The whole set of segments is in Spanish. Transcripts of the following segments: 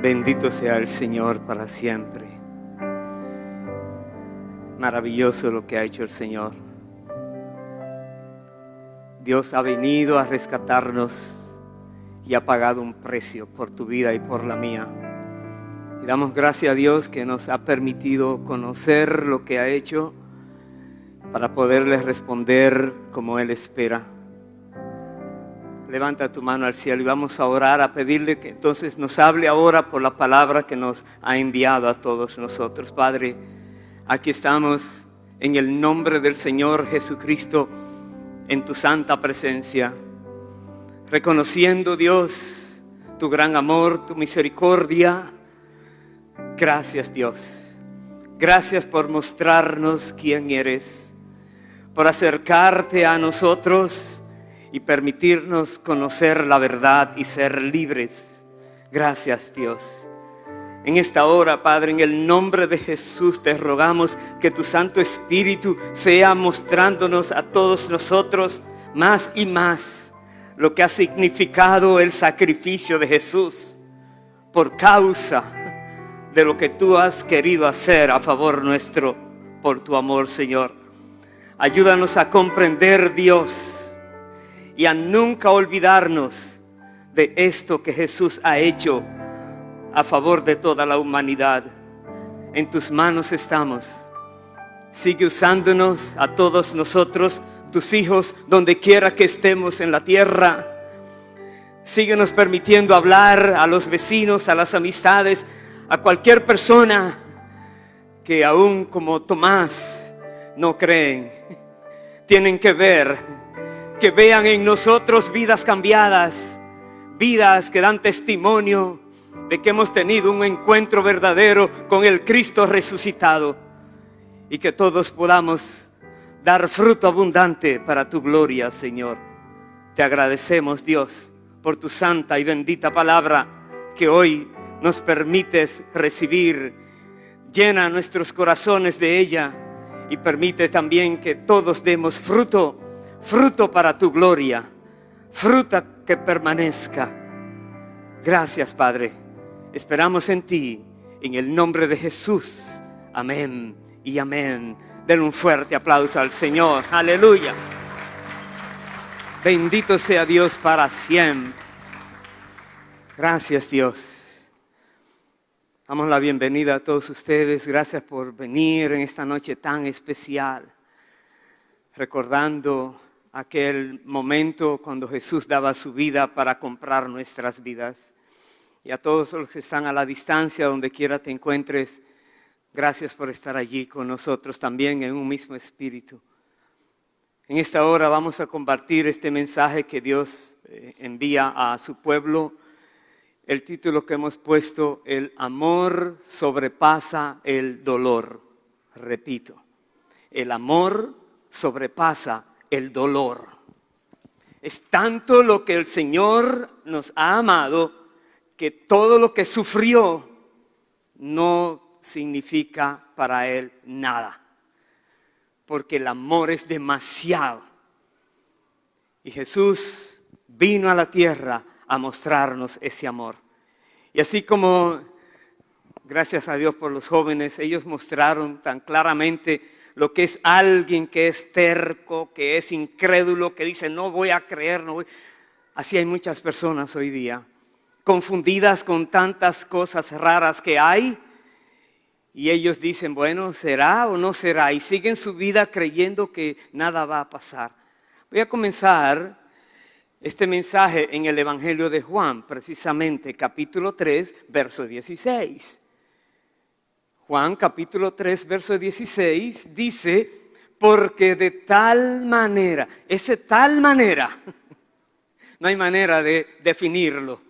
Bendito sea el Señor para siempre. Maravilloso lo que ha hecho el Señor. Dios ha venido a rescatarnos y ha pagado un precio por tu vida y por la mía. Y damos gracias a Dios que nos ha permitido conocer lo que ha hecho para poderle responder como Él espera. Levanta tu mano al cielo y vamos a orar, a pedirle que entonces nos hable ahora por la palabra que nos ha enviado a todos nosotros. Padre, aquí estamos en el nombre del Señor Jesucristo, en tu santa presencia, reconociendo, Dios, tu gran amor, tu misericordia. Gracias, Dios. Gracias por mostrarnos quién eres, por acercarte a nosotros y permitirnos conocer la verdad y ser libres. Gracias, Dios. En esta hora, Padre, en el nombre de Jesús te rogamos que tu Santo Espíritu sea mostrándonos a todos nosotros más y más lo que ha significado el sacrificio de Jesús por causa de lo que tú has querido hacer a favor nuestro por tu amor, Señor. Ayúdanos a comprender, Dios, y a nunca olvidarnos de esto que Jesús ha hecho a favor de toda la humanidad. En tus manos estamos. Sigue usándonos a todos nosotros, tus hijos, donde quiera que estemos en la tierra. Síguenos permitiendo hablar a los vecinos, a las amistades, a cualquier persona que aún como Tomás no creen. Tienen que ver, que vean en nosotros vidas cambiadas, vidas que dan testimonio de que hemos tenido un encuentro verdadero con el Cristo resucitado, y que todos podamos dar fruto abundante para tu gloria, Señor. Te agradecemos, Dios, por tu santa y bendita palabra que hoy nos permites recibir. Llena nuestros corazones de ella y permite también que todos demos fruto para tu gloria, fruta que permanezca. Gracias, Padre. Esperamos en ti, en el nombre de Jesús. Amén y amén. Den un fuerte aplauso al Señor. Aleluya. Bendito sea Dios para siempre. Gracias, Dios. Damos la bienvenida a todos ustedes. Gracias por venir en esta noche tan especial, recordando aquel momento cuando Jesús daba su vida para comprar nuestras vidas. Y a todos los que están a la distancia, donde quiera te encuentres, gracias por estar allí con nosotros también en un mismo espíritu. En esta hora vamos a compartir este mensaje que Dios envía a su pueblo. El título que hemos puesto: el amor sobrepasa el dolor. Repito, el amor sobrepasa el dolor. Es tanto lo que el Señor nos ha amado, que todo lo que sufrió no significa para Él nada, porque el amor es demasiado. Y Jesús vino a la tierra a mostrarnos ese amor. Y así como, gracias a Dios por los jóvenes, ellos mostraron tan claramente lo que es alguien que es terco, que es incrédulo, que dice no voy a creer, no voy. Así hay muchas personas hoy día, confundidas con tantas cosas raras que hay, y ellos dicen, bueno, ¿será o no será? Y siguen su vida creyendo que nada va a pasar. Voy a comenzar este mensaje en el Evangelio de Juan, precisamente capítulo 3, verso 16. Juan capítulo 3, verso 16 dice, porque de tal manera, ese tal manera, no hay manera de definirlo.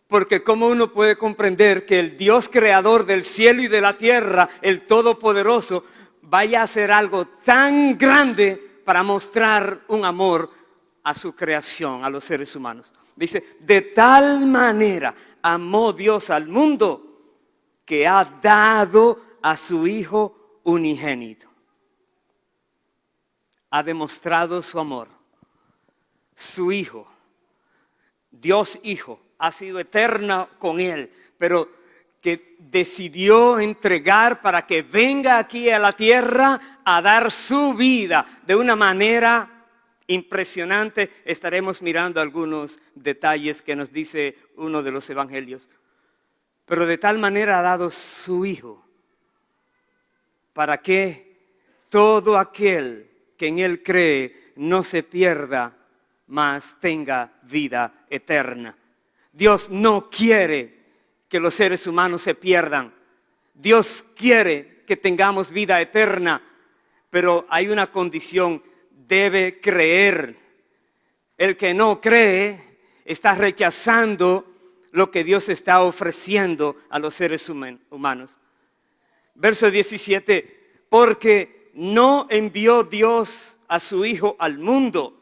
Porque ¿cómo uno puede comprender que el Dios creador del cielo y de la tierra, el Todopoderoso, vaya a hacer algo tan grande para mostrar un amor a su creación, a los seres humanos? Dice, de tal manera amó Dios al mundo que ha dado a su Hijo unigénito. Ha demostrado su amor. Su Hijo Dios Hijo, ha sido eterna con Él, pero que decidió entregar para que venga aquí a la tierra a dar su vida de una manera impresionante. Estaremos mirando algunos detalles que nos dice uno de los evangelios. Pero de tal manera ha dado su Hijo para que todo aquel que en Él cree no se pierda, mas tenga vida eterna. Dios no quiere que los seres humanos se pierdan. Dios quiere que tengamos vida eterna, pero hay una condición: debe creer. El que no cree está rechazando lo que Dios está ofreciendo a los seres humanos. Verso 17, porque no envió Dios a su Hijo al mundo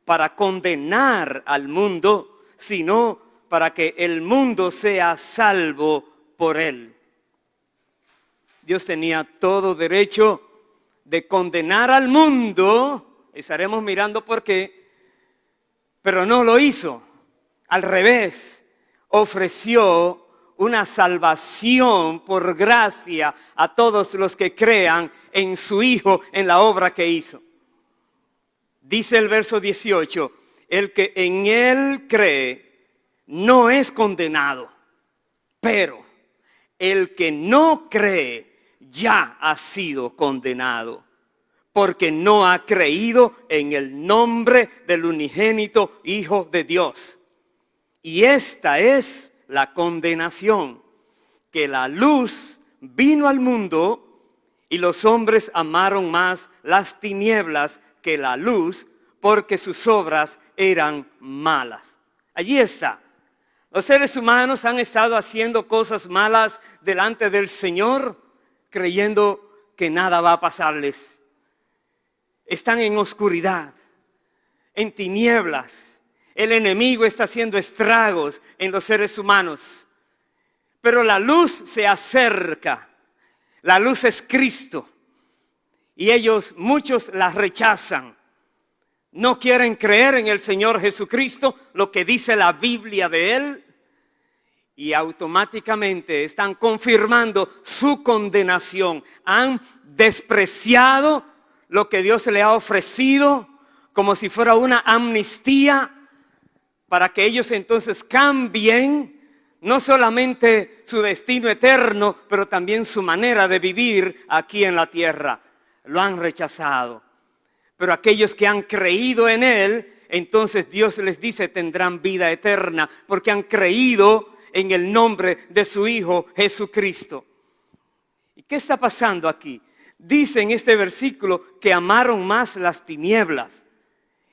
para condenar al mundo, sino para que el mundo sea salvo por Él. Dios tenía todo derecho de condenar al mundo, estaremos mirando por qué, pero no lo hizo. Al revés, ofreció una salvación por gracia a todos los que crean en su Hijo, en la obra que hizo. Dice el verso 18, el que en Él cree no es condenado, pero el que no cree ya ha sido condenado, porque no ha creído en el nombre del unigénito Hijo de Dios. Y esta es la condenación, que la luz vino al mundo y los hombres amaron más las tinieblas que la luz, porque sus obras eran malas. Allí está. Los seres humanos han estado haciendo cosas malas delante del Señor, creyendo que nada va a pasarles. Están en oscuridad, en tinieblas. El enemigo está haciendo estragos en los seres humanos. Pero la luz se acerca. La luz es Cristo. Y muchos la rechazan. No quieren creer en el Señor Jesucristo, lo que dice la Biblia de Él, y automáticamente están confirmando su condenación. Han despreciado lo que Dios le ha ofrecido como si fuera una amnistía para que ellos entonces cambien no solamente su destino eterno, pero también su manera de vivir aquí en la tierra. Lo han rechazado. Pero aquellos que han creído en Él, entonces Dios les dice tendrán vida eterna, porque han creído en el nombre de su Hijo Jesucristo. ¿Y qué está pasando aquí? Dice en este versículo que amaron más las tinieblas.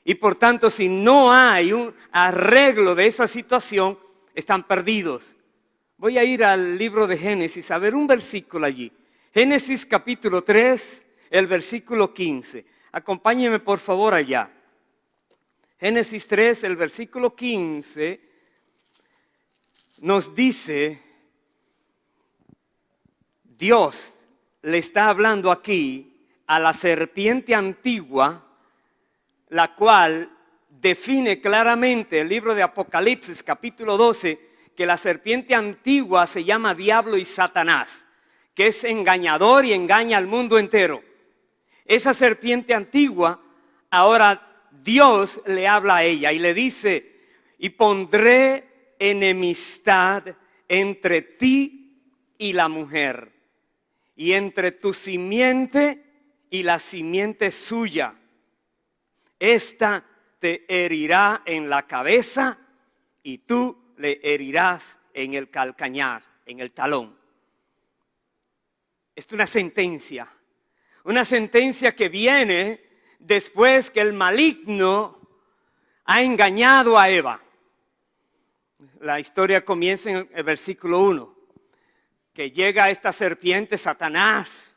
Y por tanto, si no hay un arreglo de esa situación, están perdidos. Voy a ir al libro de Génesis a ver un versículo allí. Génesis capítulo 3, el versículo 15. Acompáñeme por favor allá. Génesis 3, el versículo 15, nos dice, Dios le está hablando aquí a la serpiente antigua, la cual define claramente el libro de Apocalipsis, capítulo 12, que la serpiente antigua se llama Diablo y Satanás, que es engañador y engaña al mundo entero. Esa serpiente antigua, ahora Dios le habla a ella y le dice, y pondré enemistad entre ti y la mujer, y entre tu simiente y la simiente suya. Esta te herirá en la cabeza y tú le herirás en el calcañar, en el talón. Es una sentencia. Una sentencia que viene después que el maligno ha engañado a Eva. La historia comienza en el versículo 1, que llega esta serpiente, Satanás,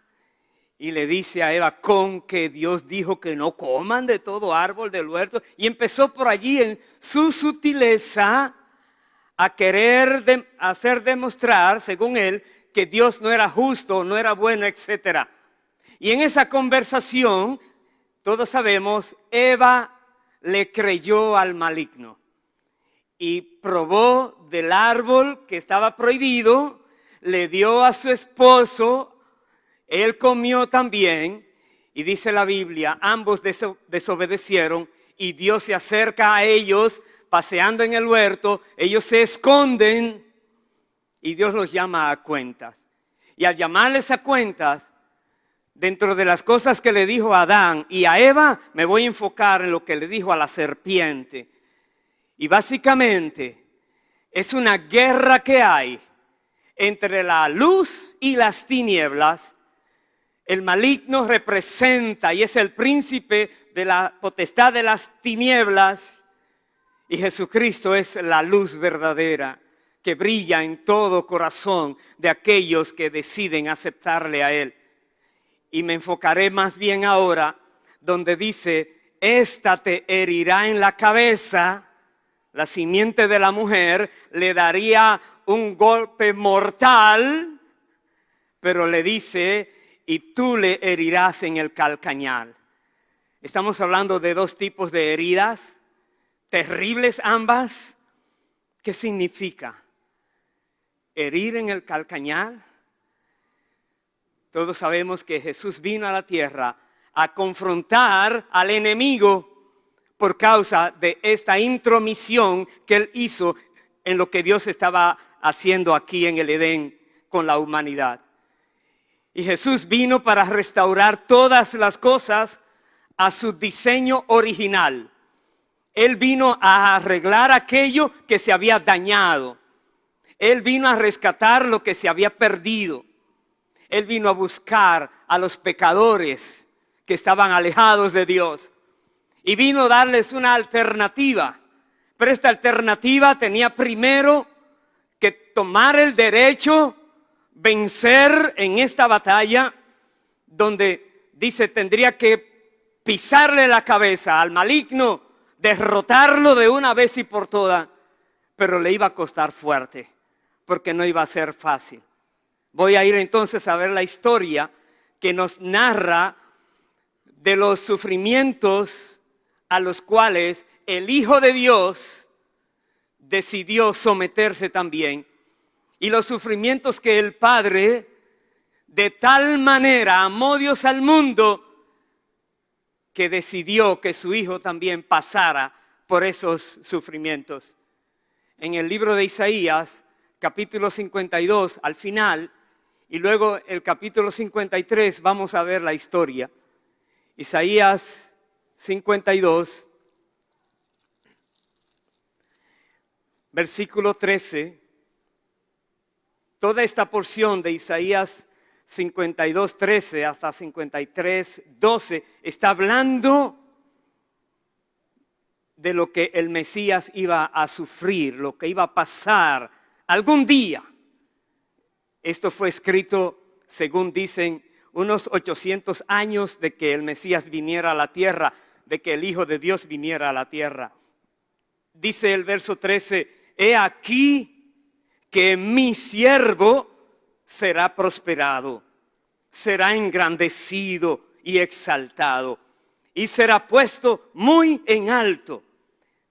y le dice a Eva, con que Dios dijo que no coman de todo árbol del huerto, y empezó por allí en su sutileza a querer hacer demostrar, según él, que Dios no era justo, no era bueno, etcétera. Y en esa conversación, todos sabemos, Eva le creyó al maligno. y probó del árbol que estaba prohibido, le dio a su esposo, él comió también, y dice la Biblia, ambos desobedecieron, y Dios se acerca a ellos paseando en el huerto, ellos se esconden y Dios los llama a cuentas. Y al llamarles a cuentas, dentro de las cosas que le dijo a Adán y a Eva, me voy a enfocar en lo que le dijo a la serpiente. Y básicamente es una guerra que hay entre la luz y las tinieblas. El maligno representa y es el príncipe de la potestad de las tinieblas. Y Jesucristo es la luz verdadera que brilla en todo corazón de aquellos que deciden aceptarle a Él. Y me enfocaré más bien ahora donde dice, esta te herirá en la cabeza. La simiente de la mujer le daría un golpe mortal, pero le dice, y tú le herirás en el calcañar. Estamos hablando de dos tipos de heridas, terribles ambas. ¿Qué significa? Herir en el calcañar. Todos sabemos que Jesús vino a la tierra a confrontar al enemigo por causa de esta intromisión que Él hizo en lo que Dios estaba haciendo aquí en el Edén con la humanidad. Y Jesús vino para restaurar todas las cosas a su diseño original. Él vino a arreglar aquello que se había dañado. Él vino a rescatar lo que se había perdido. Él vino a buscar a los pecadores que estaban alejados de Dios. Y vino a darles una alternativa. Pero esta alternativa tenía primero que tomar el derecho, vencer en esta batalla, donde dice tendría que pisarle la cabeza al maligno, derrotarlo de una vez y por todas, pero le iba a costar fuerte, porque no iba a ser fácil. Voy a ir entonces a ver la historia que nos narra de los sufrimientos a los cuales el Hijo de Dios decidió someterse también, y los sufrimientos que el Padre de tal manera amó Dios al mundo que decidió que su Hijo también pasara por esos sufrimientos. En el libro de Isaías, capítulo 52, al final, y luego el capítulo 53, vamos a ver la historia. Isaías 52, versículo 13. Toda esta porción de Isaías 52, 13 hasta 53, 12 está hablando de lo que el Mesías iba a sufrir, lo que iba a pasar algún día. Esto fue escrito, según dicen, unos 800 años de que el Mesías viniera a la tierra, de que el Hijo de Dios viniera a la tierra. Dice el verso 13, he aquí que mi siervo será prosperado, será engrandecido y exaltado, y será puesto muy en alto.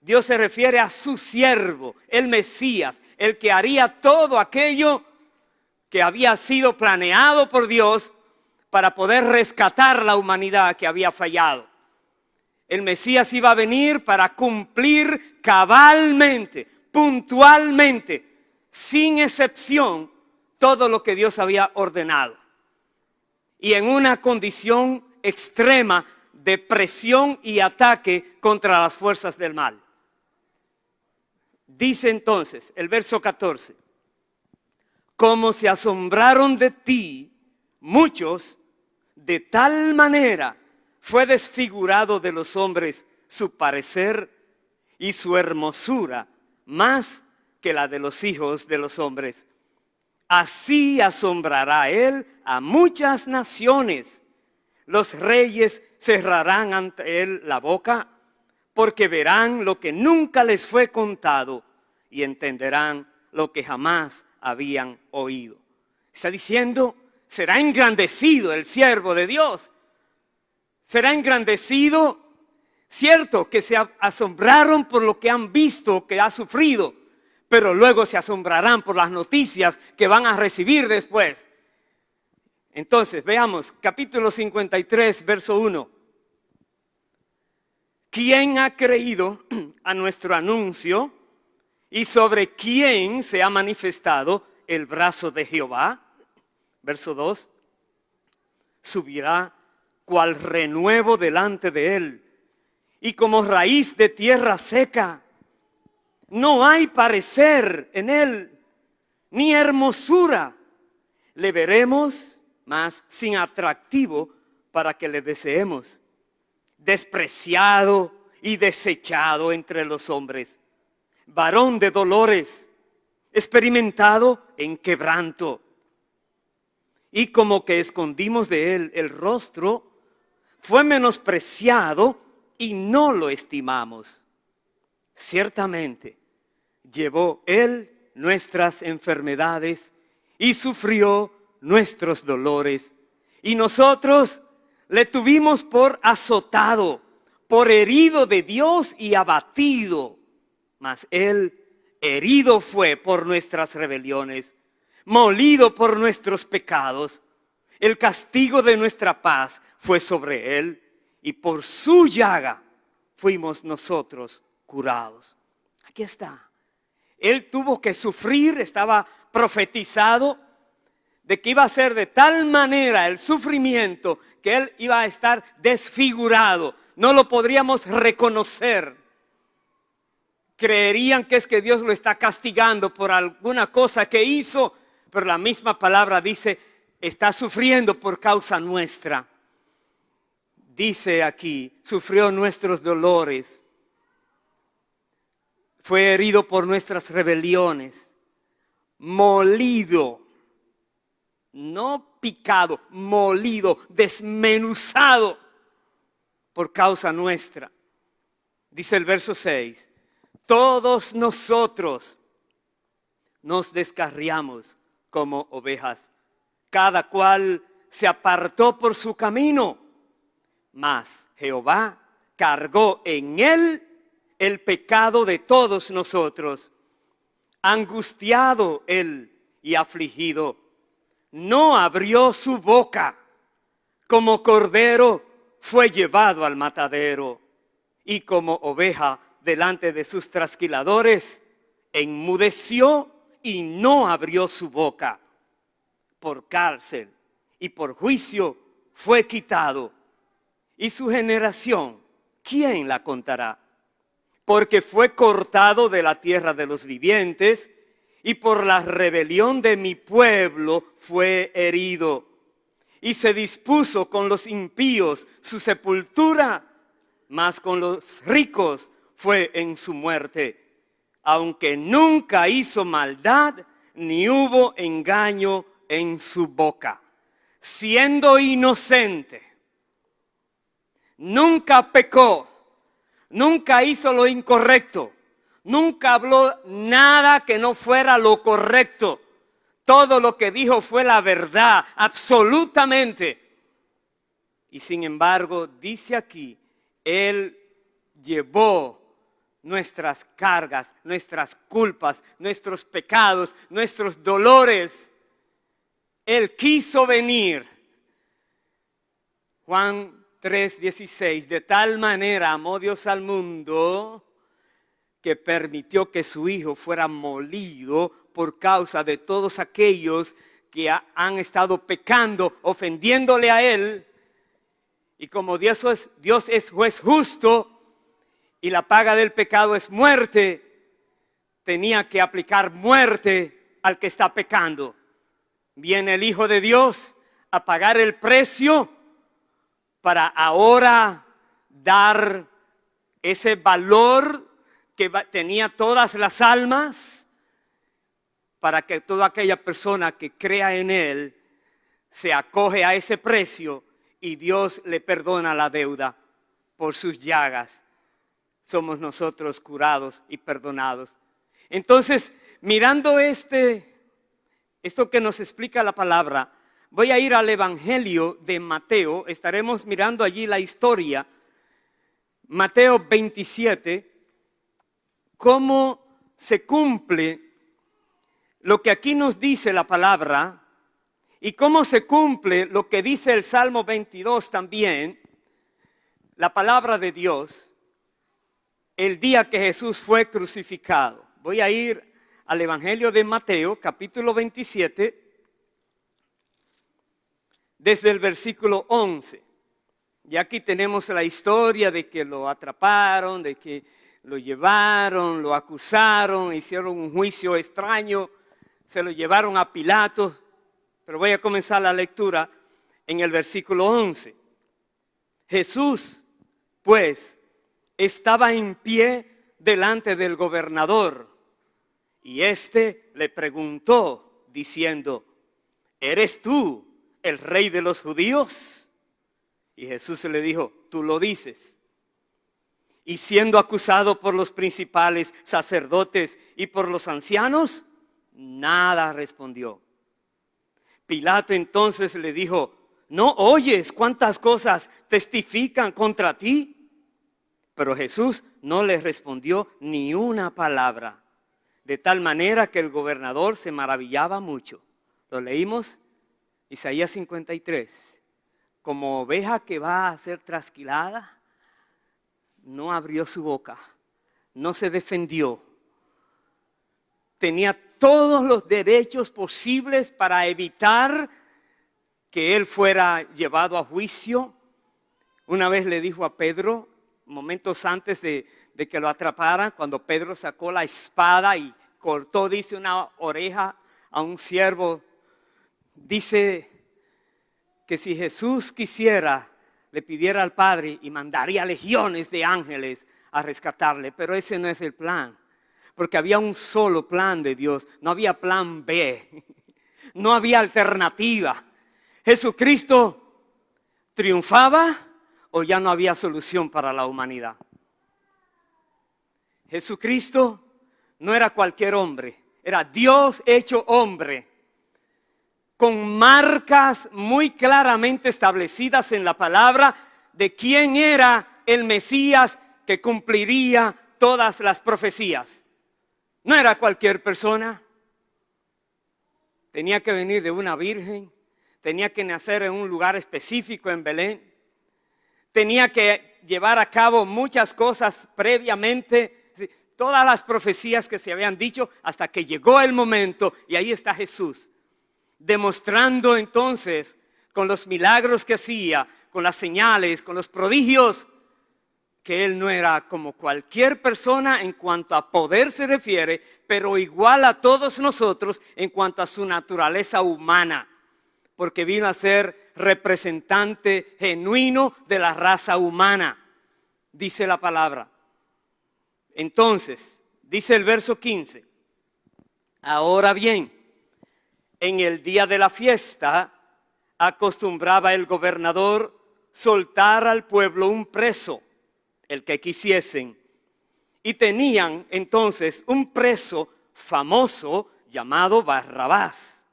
Dios se refiere a su siervo, el Mesías, el que haría todo aquello que había sido planeado por Dios para poder rescatar la humanidad que había fallado. El Mesías iba a venir para cumplir cabalmente, puntualmente, sin excepción, todo lo que Dios había ordenado. Y en una condición extrema de presión y ataque contra las fuerzas del mal. Dice entonces el verso 14, como se asombraron de ti muchos, de tal manera fue desfigurado de los hombres su parecer y su hermosura, más que la de los hijos de los hombres. Así asombrará él a muchas naciones. Los reyes cerrarán ante él la boca, porque verán lo que nunca les fue contado y entenderán lo que jamás habían oído. Está diciendo, será engrandecido el siervo de Dios. Será engrandecido Cierto que se asombraron por lo que han visto que ha sufrido, pero luego se asombrarán por las noticias que van a recibir después. Entonces, veamos, capítulo 53, verso 1. ¿Quién ha creído a nuestro anuncio y sobre quién se ha manifestado el brazo de Jehová? Verso 2. Subirá cual renuevo delante de él y como raíz de tierra seca. No hay parecer en él, ni hermosura. Le veremos, mas sin atractivo para que le deseemos. Despreciado y desechado entre los hombres. Varón de dolores, experimentado en quebranto. Y como que escondimos de él el rostro, fue menospreciado y no lo estimamos. Ciertamente, llevó él nuestras enfermedades y sufrió nuestros dolores. Y nosotros le tuvimos por azotado, por herido de Dios y abatido. Mas él herido fue por nuestras rebeliones, molido por nuestros pecados. El castigo de nuestra paz fue sobre él, y por su llaga fuimos nosotros curados. Aquí está. Él tuvo que sufrir, estaba profetizado de que iba a ser de tal manera el sufrimiento que él iba a estar desfigurado. No lo podríamos reconocer. Creerían que es que Dios lo está castigando por alguna cosa que hizo, pero la misma palabra dice, está sufriendo por causa nuestra. Dice aquí, sufrió nuestros dolores, fue herido por nuestras rebeliones, molido, no picado, molido, desmenuzado por causa nuestra. Dice el verso 6, todos nosotros nos descarriamos como ovejas, cada cual se apartó por su camino, mas Jehová cargó en él el pecado de todos nosotros. Angustiado él y afligido, no abrió su boca, como cordero fue llevado al matadero, y como oveja delante de sus trasquiladores, enmudeció y no abrió su boca. Por cárcel y por juicio fue quitado. Y su generación, ¿quién la contará? Porque fue cortado de la tierra de los vivientes, y por la rebelión de mi pueblo fue herido. Y se dispuso con los impíos su sepultura, mas con los ricos fue en su muerte. Aunque nunca hizo maldad, ni hubo engaño en su boca. Siendo inocente, nunca pecó, nunca hizo lo incorrecto, nunca habló nada que no fuera lo correcto. Todo lo que dijo fue la verdad, absolutamente. Y sin embargo, dice aquí, él llevó nuestras cargas, nuestras culpas, nuestros pecados, nuestros dolores. Él quiso venir. Juan 3:16, de tal manera amó Dios al mundo que permitió que su Hijo fuera molido por causa de todos aquellos que han estado pecando, ofendiéndole a Él. Y como Dios es juez justo y la paga del pecado es muerte, tenía que aplicar muerte al que está pecando. Viene el Hijo de Dios a pagar el precio para ahora dar ese valor que tenía todas las almas, para que toda aquella persona que crea en Él se acoge a ese precio y Dios le perdona la deuda. Por sus llagas somos nosotros curados y perdonados. Entonces, mirando esto que nos explica la palabra, voy a ir al Evangelio de Mateo. Estaremos mirando allí la historia. Mateo 27, cómo se cumple lo que aquí nos dice la palabra y cómo se cumple lo que dice el Salmo 22 también, la palabra de Dios, el día que Jesús fue crucificado. Voy a ir al Evangelio de Mateo, capítulo 27, desde el versículo 11. Y aquí tenemos la historia de que lo atraparon, de que lo llevaron, lo acusaron, hicieron un juicio extraño, se lo llevaron a Pilato. Pero voy a comenzar la lectura en el versículo 11. Jesús, pues, estaba en pie delante del gobernador, y éste le preguntó, diciendo: ¿eres tú el rey de los judíos? Y Jesús le dijo: tú lo dices. Y siendo acusado por los principales sacerdotes y por los ancianos, nada respondió. Pilato entonces le dijo: ¿no oyes cuántas cosas testifican contra ti? Pero Jesús no le respondió ni una palabra, de tal manera que el gobernador se maravillaba mucho. Lo leímos, Isaías 53. Como oveja que va a ser trasquilada, no abrió su boca, no se defendió. Tenía todos los derechos posibles para evitar que él fuera llevado a juicio. Una vez le dijo a Pedro, momentos antes de que lo atraparan, cuando Pedro sacó la espada y cortó, dice, una oreja a un siervo, dice que si Jesús quisiera, le pidiera al Padre y mandaría legiones de ángeles a rescatarle, pero ese no es el plan, porque había un solo plan de Dios, no había plan B, no había alternativa. Jesucristo triunfaba o ya no había solución para la humanidad. Jesucristo no era cualquier hombre, era Dios hecho hombre, con marcas muy claramente establecidas en la palabra de quién era el Mesías que cumpliría todas las profecías. No era cualquier persona, tenía que venir de una virgen, tenía que nacer en un lugar específico en Belén, tenía que llevar a cabo muchas cosas previamente, todas las profecías que se habían dicho hasta que llegó el momento y ahí está Jesús, demostrando entonces con los milagros que hacía, con las señales, con los prodigios, que él no era como cualquier persona en cuanto a poder se refiere, pero igual a todos nosotros en cuanto a su naturaleza humana, porque vino a ser representante genuino de la raza humana, dice la palabra. Entonces, dice el verso 15, ahora bien, en el día de la fiesta acostumbraba el gobernador soltar al pueblo un preso, el que quisiesen, y tenían entonces un preso famoso llamado Barrabás.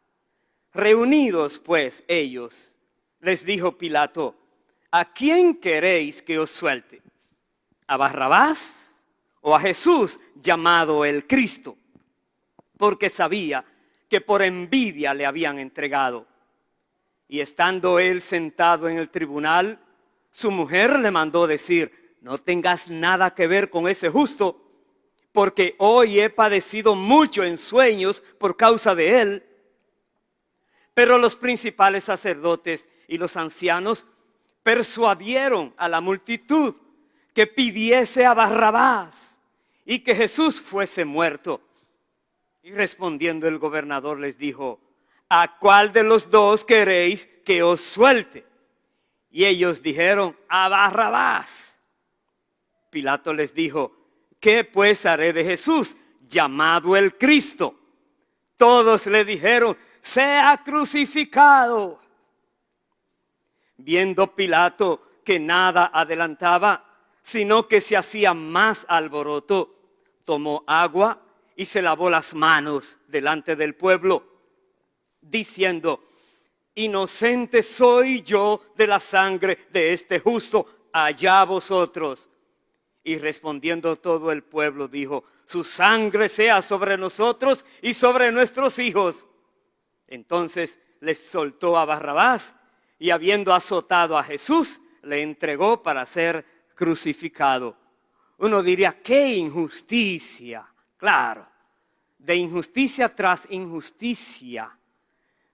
Reunidos pues ellos, les dijo Pilato: ¿a quién queréis que os suelte? ¿A Barrabás o a Jesús llamado el Cristo? Porque sabía que por envidia le habían entregado. Y estando él sentado en el tribunal, su mujer le mandó decir: no tengas nada que ver con ese justo, porque hoy he padecido mucho en sueños por causa de él. Pero los principales sacerdotes y los ancianos persuadieron a la multitud que pidiese a Barrabás y que Jesús fuese muerto. Y respondiendo el gobernador les dijo: ¿a cuál de los dos queréis que os suelte? Y ellos dijeron: a Barrabás. Pilato les dijo: ¿qué pues haré de Jesús, llamado el Cristo? Todos le dijeron: sea crucificado. Viendo Pilato que nada adelantaba, sino que se hacía más alboroto, tomó agua y se lavó las manos delante del pueblo, diciendo: inocente soy yo de la sangre de este justo, allá vosotros. Y respondiendo todo el pueblo dijo: su sangre sea sobre nosotros y sobre nuestros hijos. Entonces les soltó a Barrabás, y habiendo azotado a Jesús, le entregó para ser crucificado. Uno diría: ¡qué injusticia! Claro, de injusticia tras injusticia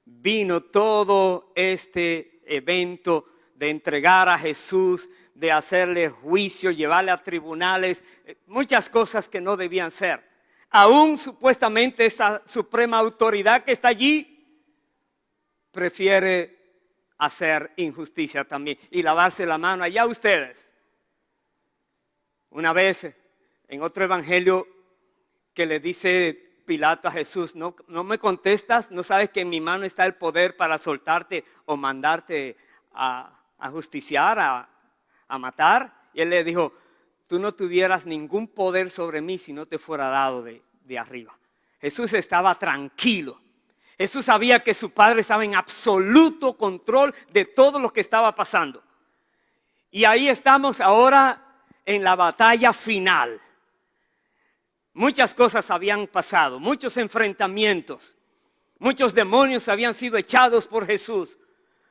vino todo este evento de entregar a Jesús, de hacerle juicio, llevarle a tribunales, muchas cosas que no debían ser. Aún supuestamente esa suprema autoridad que está allí prefiere hacer injusticia también y lavarse la mano. Allá ustedes. Una vez en otro evangelio que le dice Pilato a Jesús: no me contestas, no sabes que en mi mano está el poder para soltarte o mandarte a justiciar, a matar. Y él le dijo: tú no tuvieras ningún poder sobre mí si no te fuera dado de arriba. Jesús estaba tranquilo. Jesús sabía que su Padre estaba en absoluto control de todo lo que estaba pasando. Y ahí estamos ahora en la batalla final. Muchas cosas habían pasado, muchos enfrentamientos, muchos demonios habían sido echados por Jesús.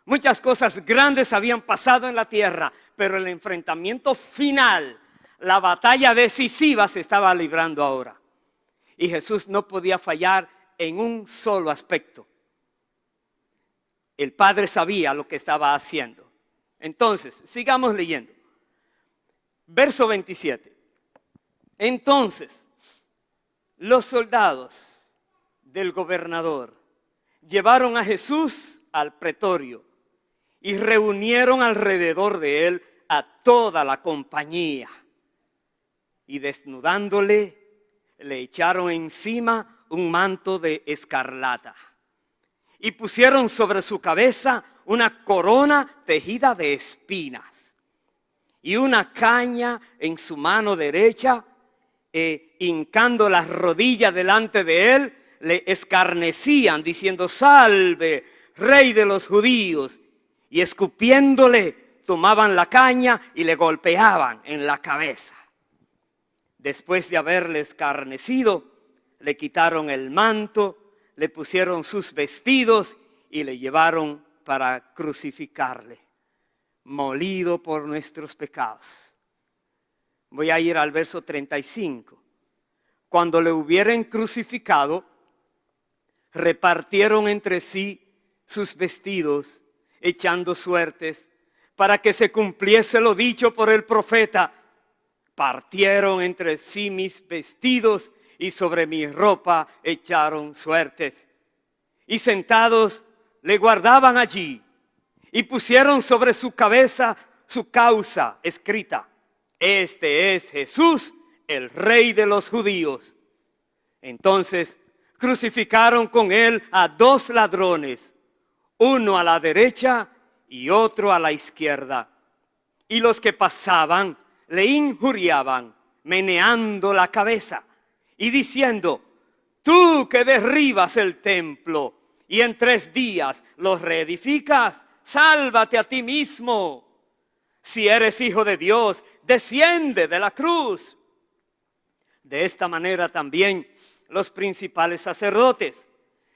Muchas cosas grandes habían pasado en la tierra, pero el enfrentamiento final, la batalla decisiva, se estaba librando ahora. Y Jesús no podía fallar en un solo aspecto. El Padre sabía lo que estaba haciendo. Entonces, sigamos leyendo. Verso 27. Entonces, los soldados del gobernador llevaron a Jesús al pretorio y reunieron alrededor de él a toda la compañía. Y desnudándole, le echaron encima un manto de escarlata. Y pusieron sobre su cabeza una corona tejida de espinas. Y una caña en su mano derecha, hincando las rodillas delante de él, le escarnecían diciendo: salve, rey de los judíos. Y escupiéndole, tomaban la caña y le golpeaban en la cabeza. Después de haberle escarnecido, le quitaron el manto, le pusieron sus vestidos y le llevaron para crucificarle, molido por nuestros pecados. Voy a ir al verso 35. Cuando le hubieran crucificado, repartieron entre sí sus vestidos, echando suertes, para que se cumpliese lo dicho por el profeta: partieron entre sí mis vestidos y sobre mi ropa echaron suertes. Y sentados le guardaban allí y pusieron sobre su cabeza su causa escrita: este es Jesús, el Rey de los judíos. Entonces crucificaron con él a dos ladrones, uno a la derecha y otro a la izquierda. Y los que pasaban le injuriaban, meneando la cabeza y diciendo: tú que derribas el templo y en 3 días los reedificas, sálvate a ti mismo. Si eres hijo de Dios, desciende de la cruz. De esta manera también los principales sacerdotes,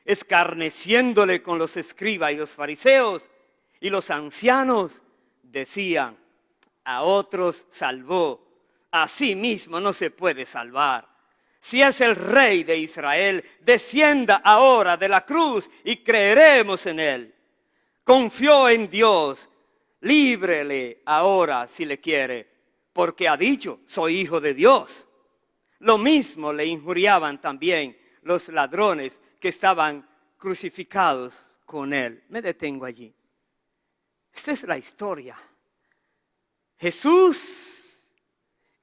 escarneciéndole con los escribas y los fariseos y los ancianos, decían: a otros salvó, a sí mismo no se puede salvar. Si es el Rey de Israel, descienda ahora de la cruz y creeremos en él. Confió en Dios, líbrele ahora si le quiere, porque ha dicho: soy hijo de Dios. Lo mismo le injuriaban también los ladrones que estaban crucificados con él. Me detengo allí. Esta es la historia. Jesús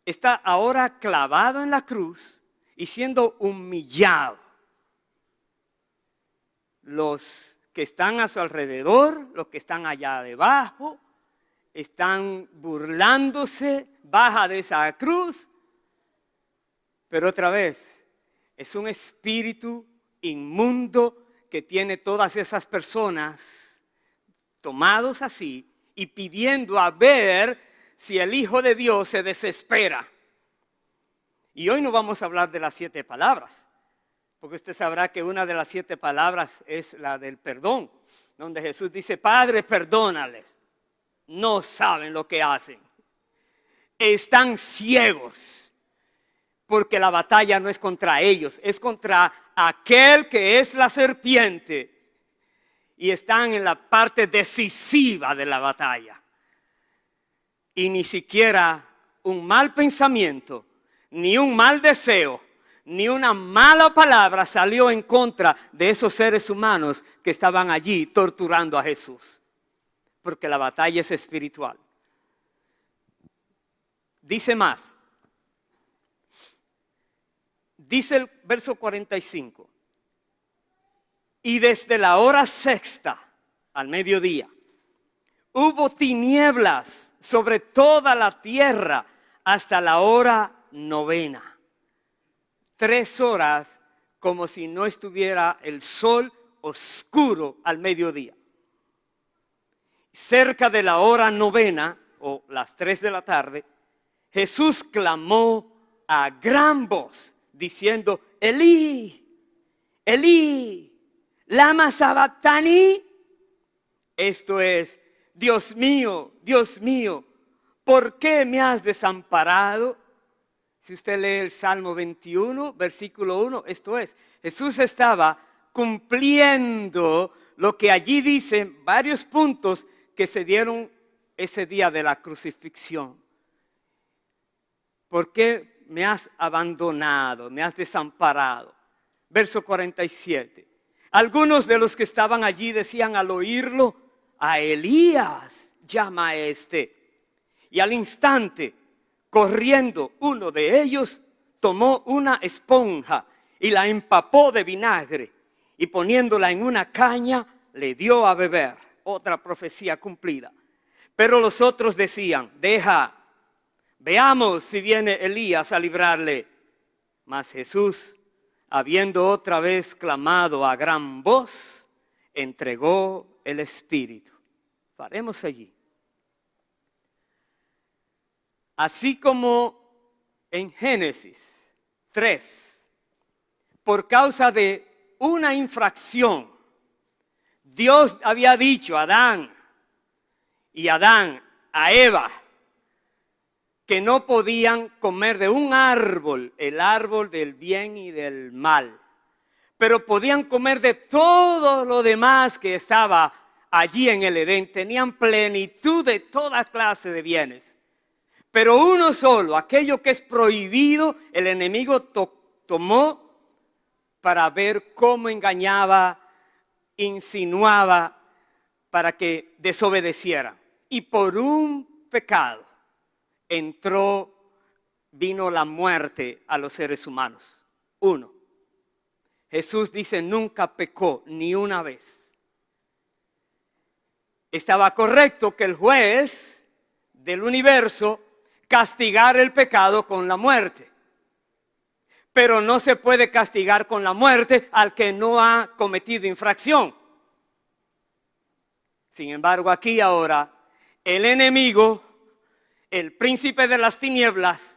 está ahora clavado en la cruz y siendo humillado. Los que están a su alrededor, los que están allá debajo, están burlándose, baja de esa cruz. Pero otra vez, es un espíritu inmundo que tiene todas esas personas tomados así y pidiendo a ver si el Hijo de Dios se desespera. Y hoy no vamos a hablar de las 7 palabras, porque usted sabrá que una de las 7 palabras es la del perdón, donde Jesús dice, Padre, perdónales, no saben lo que hacen, están ciegos, porque la batalla no es contra ellos, es contra aquel que es la serpiente, y están en la parte decisiva de la batalla. Y ni siquiera un mal pensamiento, ni un mal deseo, ni una mala palabra salió en contra de esos seres humanos que estaban allí torturando a Jesús. Porque la batalla es espiritual. Dice más. Dice el verso 45. Y desde la hora 6:00 al mediodía, hubo tinieblas sobre toda la tierra hasta la hora 9. 3 horas como si no estuviera el sol oscuro al mediodía. Cerca de la hora 9 o las 3 de la tarde, Jesús clamó a gran voz diciendo, Elí, Elí, lama sabactani. Esto es, Dios mío, ¿por qué me has desamparado? Si usted lee el Salmo 21, versículo 1, esto es, Jesús estaba cumpliendo lo que allí dicen varios puntos que se dieron ese día de la crucifixión. ¿Por qué me has abandonado, me has desamparado? Verso 47. Algunos de los que estaban allí decían al oírlo, a Elías llama a este. Y al instante, corriendo uno de ellos, tomó una esponja y la empapó de vinagre y poniéndola en una caña, le dio a beber. Otra profecía cumplida. Pero los otros decían, deja, veamos si viene Elías a librarle. Mas Jesús, habiendo otra vez clamado a gran voz, entregó el Espíritu. Paremos allí. Así como en Génesis 3, por causa de una infracción, Dios había dicho a Adán a Eva, que no podían comer de un árbol, el árbol del bien y del mal, pero podían comer de todo lo demás que estaba allí en el Edén, tenían plenitud de toda clase de bienes. Pero uno solo, aquello que es prohibido, el enemigo tomó para ver cómo engañaba, insinuaba para que desobedeciera. Y por un pecado vino la muerte a los seres humanos. 1. Jesús dice, nunca pecó ni una vez. Estaba correcto que el juez del universo castigar el pecado con la muerte. Pero no se puede castigar con la muerte al que no ha cometido infracción. Sin embargo, aquí ahora, el enemigo, el príncipe de las tinieblas,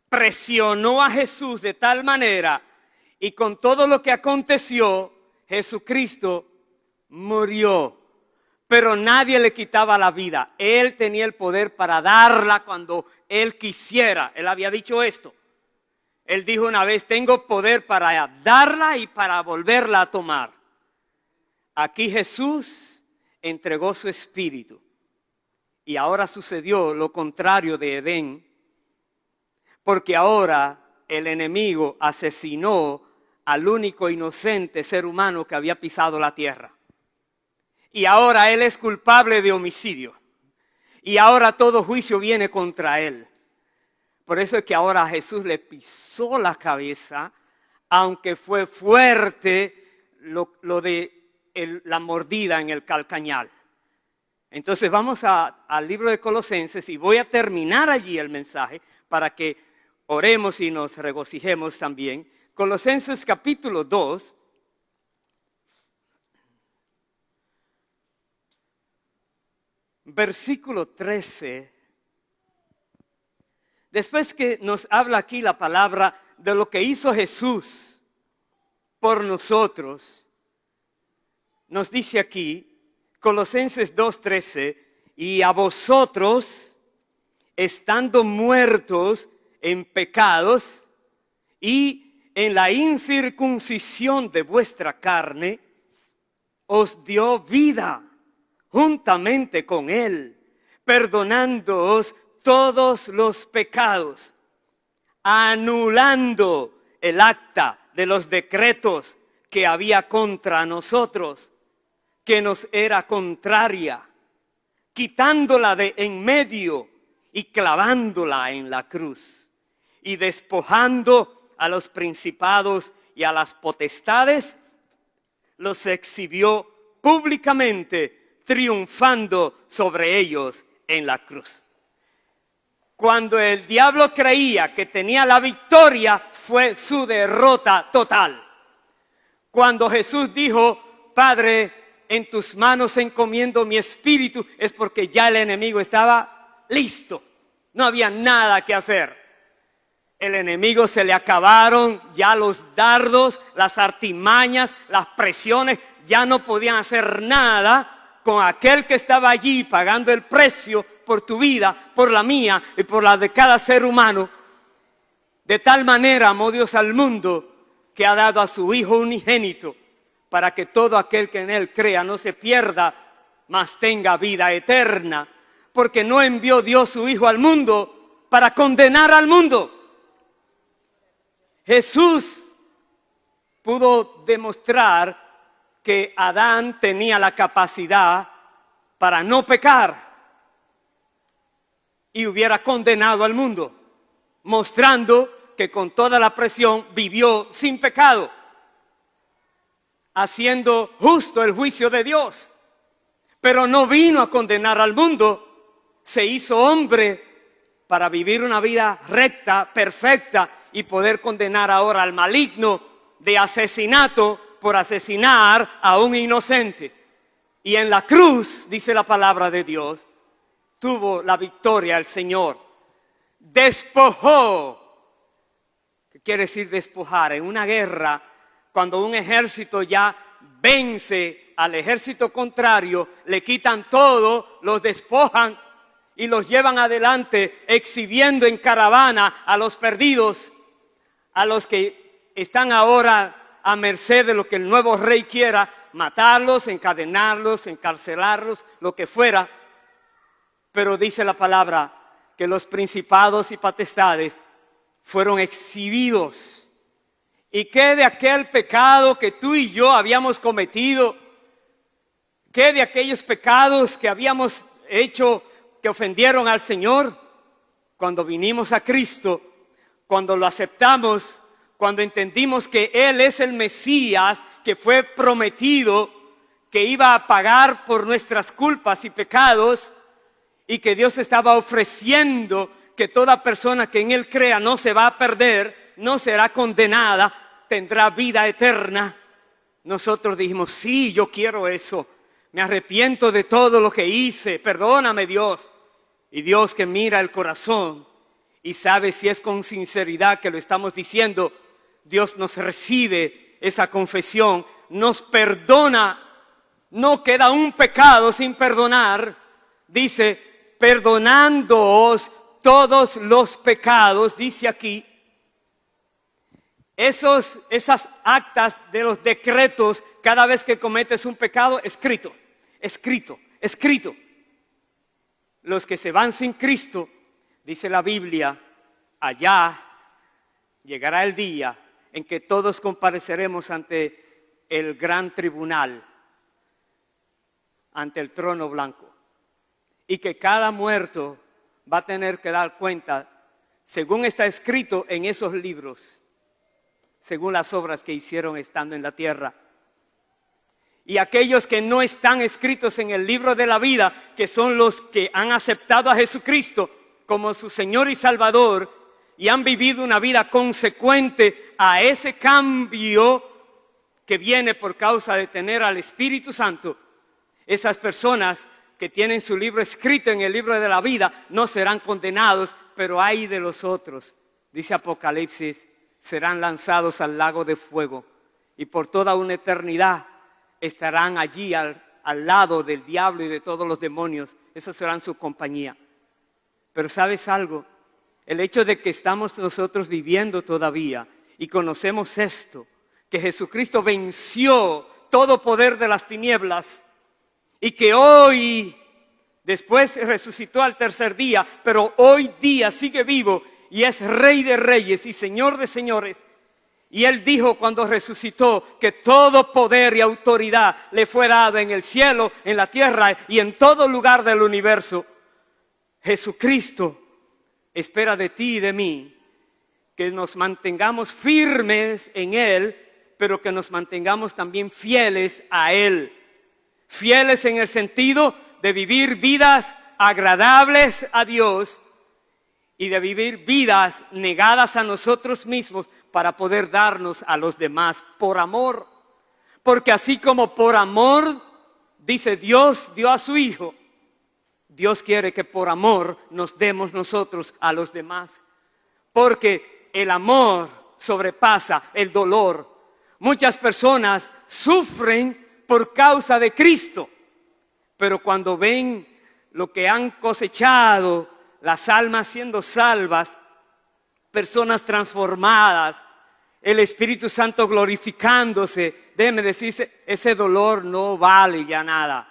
presionó a Jesús de tal manera, y con todo lo que aconteció, Jesucristo murió. Pero nadie le quitaba la vida. Él tenía el poder para darla cuando Él quisiera. Él había dicho esto. Él dijo una vez, tengo poder para darla y para volverla a tomar. Aquí Jesús entregó su espíritu. Y ahora sucedió lo contrario de Edén. Porque ahora el enemigo asesinó al único inocente ser humano que había pisado la tierra. Y ahora él es culpable de homicidio. Y ahora todo juicio viene contra él. Por eso es que ahora Jesús le pisó la cabeza, aunque fue fuerte lo de la mordida en el calcañal. Entonces vamos al libro de Colosenses y voy a terminar allí el mensaje para que oremos y nos regocijemos también. Colosenses capítulo 2. Versículo 13, Después que nos habla aquí la palabra de lo que hizo Jesús por nosotros, nos dice aquí, Colosenses 2:13, y a vosotros, estando muertos en pecados y en la incircuncisión de vuestra carne, os dio vida juntamente con Él, perdonándoos todos los pecados, anulando el acta de los decretos que había contra nosotros, que nos era contraria, quitándola de en medio y clavándola en la cruz, y despojando a los principados y a las potestades, los exhibió públicamente, triunfando sobre ellos en la cruz. Cuando el diablo creía que tenía la victoria, fue su derrota total. Cuando Jesús dijo, Padre, en tus manos encomiendo mi espíritu, es porque ya el enemigo estaba listo. No había nada que hacer. El enemigo se le acabaron ya los dardos, las artimañas, las presiones. Ya no podían hacer nada con aquel que estaba allí pagando el precio por tu vida, por la mía y por la de cada ser humano. De tal manera amó Dios al mundo que ha dado a su Hijo unigénito, para que todo aquel que en Él crea no se pierda, mas tenga vida eterna. Porque no envió Dios su Hijo al mundo para condenar al mundo. Jesús pudo demostrar que Adán tenía la capacidad para no pecar y hubiera condenado al mundo, mostrando que con toda la presión vivió sin pecado, haciendo justo el juicio de Dios. Pero no vino a condenar al mundo, se hizo hombre para vivir una vida recta, perfecta, y poder condenar ahora al maligno de asesinato por asesinar a un inocente. Y en la cruz, dice la palabra de Dios, tuvo la victoria el Señor. Despojó. ¿Qué quiere decir despojar? En una guerra, cuando un ejército ya vence al ejército contrario, le quitan todo, los despojan y los llevan adelante, exhibiendo en caravana a los perdidos, a los que están ahora a merced de lo que el nuevo rey quiera, matarlos, encadenarlos, encarcelarlos, lo que fuera. Pero dice la palabra que los principados y potestades fueron exhibidos. ¿Y qué de aquel pecado que tú y yo habíamos cometido? ¿Qué de aquellos pecados que habíamos hecho que ofendieron al Señor? Cuando vinimos a Cristo, cuando lo aceptamos, cuando entendimos que Él es el Mesías que fue prometido, que iba a pagar por nuestras culpas y pecados, y que Dios estaba ofreciendo que toda persona que en Él crea no se va a perder, no será condenada, tendrá vida eterna. Nosotros dijimos, sí, yo quiero eso. Me arrepiento de todo lo que hice. Perdóname, Dios. Y Dios, que mira el corazón y sabe si es con sinceridad que lo estamos diciendo, Dios nos recibe esa confesión, nos perdona. No queda un pecado sin perdonar. Dice, perdonándoos todos los pecados, dice aquí. Esas actas de los decretos, cada vez que cometes un pecado, escrito. Los que se van sin Cristo, dice la Biblia, allá llegará el día en que todos compareceremos ante el gran tribunal, ante el trono blanco. Y que cada muerto va a tener que dar cuenta, según está escrito en esos libros, según las obras que hicieron estando en la tierra. Y aquellos que no están escritos en el libro de la vida, que son los que han aceptado a Jesucristo como su Señor y Salvador, y han vivido una vida consecuente a ese cambio que viene por causa de tener al Espíritu Santo, esas personas que tienen su libro escrito en el libro de la vida no serán condenados, pero ay de los otros, dice Apocalipsis, serán lanzados al lago de fuego y por toda una eternidad estarán allí al lado del diablo y de todos los demonios. Esos serán su compañía. Pero ¿sabes algo? El hecho de que estamos nosotros viviendo todavía y conocemos esto, que Jesucristo venció todo poder de las tinieblas y que hoy, después resucitó al tercer día, pero hoy día sigue vivo y es Rey de reyes y Señor de señores. Y Él dijo cuando resucitó que todo poder y autoridad le fue dado en el cielo, en la tierra y en todo lugar del universo. Jesucristo espera de ti y de mí que nos mantengamos firmes en Él, pero que nos mantengamos también fieles a Él. Fieles en el sentido de vivir vidas agradables a Dios y de vivir vidas negadas a nosotros mismos para poder darnos a los demás por amor. Porque así como por amor, dice Dios dio a su Hijo, Dios quiere que por amor nos demos nosotros a los demás. Porque el amor sobrepasa el dolor. Muchas personas sufren por causa de Cristo, pero cuando ven lo que han cosechado, las almas siendo salvas, personas transformadas, el Espíritu Santo glorificándose, déjeme decirse, ese dolor no vale ya nada.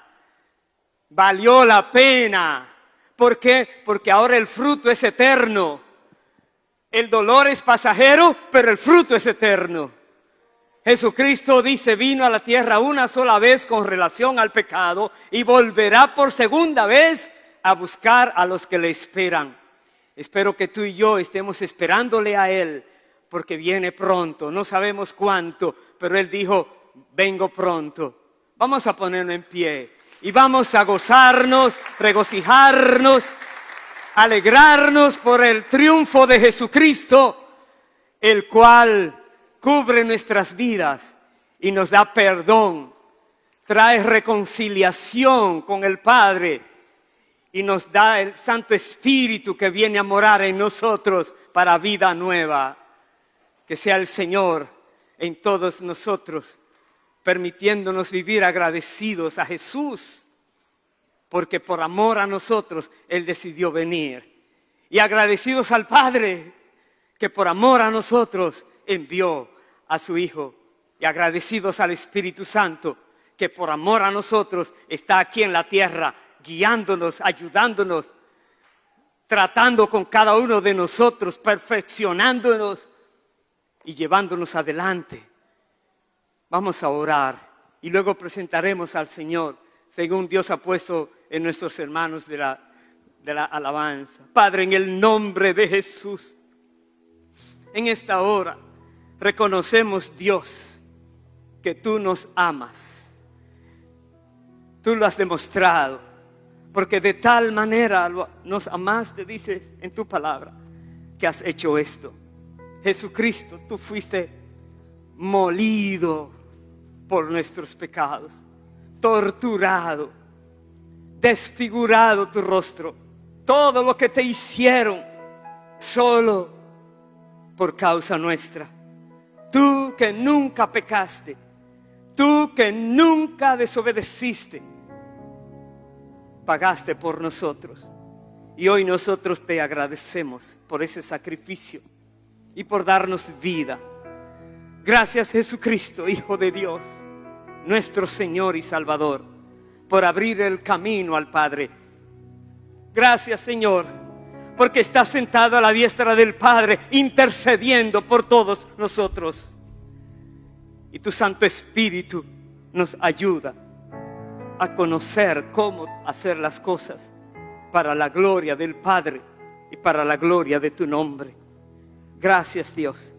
Valió la pena. ¿Por qué? Porque ahora el fruto es eterno. El dolor es pasajero, pero el fruto es eterno. Jesucristo dice, vino a la tierra una sola vez con relación al pecado y volverá por segunda vez a buscar a los que le esperan. Espero que tú y yo estemos esperándole a Él, porque viene pronto. No sabemos cuánto, pero Él dijo, vengo pronto. Vamos a ponernos en pie y vamos a gozarnos, regocijarnos, alegrarnos por el triunfo de Jesucristo, el cual cubre nuestras vidas y nos da perdón, trae reconciliación con el Padre y nos da el Santo Espíritu que viene a morar en nosotros para vida nueva. Que sea el Señor en todos nosotros, permitiéndonos vivir agradecidos a Jesús, porque por amor a nosotros Él decidió venir. Y agradecidos al Padre, que por amor a nosotros envió a su Hijo. Y agradecidos al Espíritu Santo, que por amor a nosotros está aquí en la tierra, guiándonos, ayudándonos, tratando con cada uno de nosotros, perfeccionándonos y llevándonos adelante. Vamos a orar y luego presentaremos al Señor, según Dios ha puesto en nuestros hermanos de la alabanza. Padre, en el nombre de Jesús, en esta hora reconocemos, Dios, que tú nos amas. Tú lo has demostrado, porque de tal manera nos amaste, dices en tu palabra, que has hecho esto. Jesucristo, tú fuiste molido por nuestros pecados, torturado, desfigurado tu rostro, todo lo que te hicieron solo por causa nuestra. Tú que nunca pecaste, tú que nunca desobedeciste, pagaste por nosotros. Y hoy nosotros te agradecemos por ese sacrificio y por darnos vida. Gracias, Jesucristo, Hijo de Dios, nuestro Señor y Salvador, por abrir el camino al Padre. Gracias, Señor, porque estás sentado a la diestra del Padre, intercediendo por todos nosotros. Y tu Santo Espíritu nos ayuda a conocer cómo hacer las cosas para la gloria del Padre y para la gloria de tu nombre. Gracias, Dios.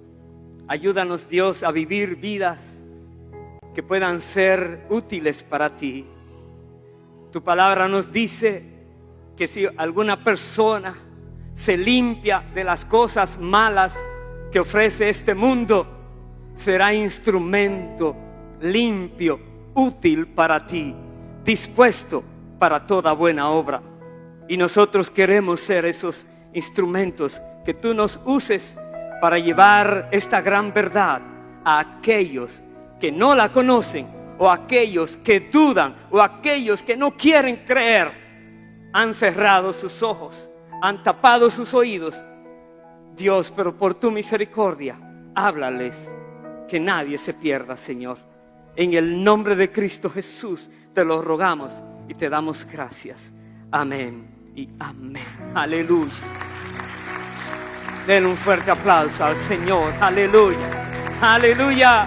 Ayúdanos, Dios, a vivir vidas que puedan ser útiles para ti. Tu palabra nos dice que si alguna persona se limpia de las cosas malas que ofrece este mundo, será instrumento limpio, útil para ti, dispuesto para toda buena obra. Y nosotros queremos ser esos instrumentos, que tú nos uses para llevar esta gran verdad a aquellos que no la conocen, o aquellos que dudan, o aquellos que no quieren creer. Han cerrado sus ojos, han tapado sus oídos. Dios, pero por tu misericordia, háblales, que nadie se pierda, Señor. En el nombre de Cristo Jesús te lo rogamos y te damos gracias. Amén y amén. Aleluya. Den un fuerte aplauso al Señor. Aleluya. Aleluya.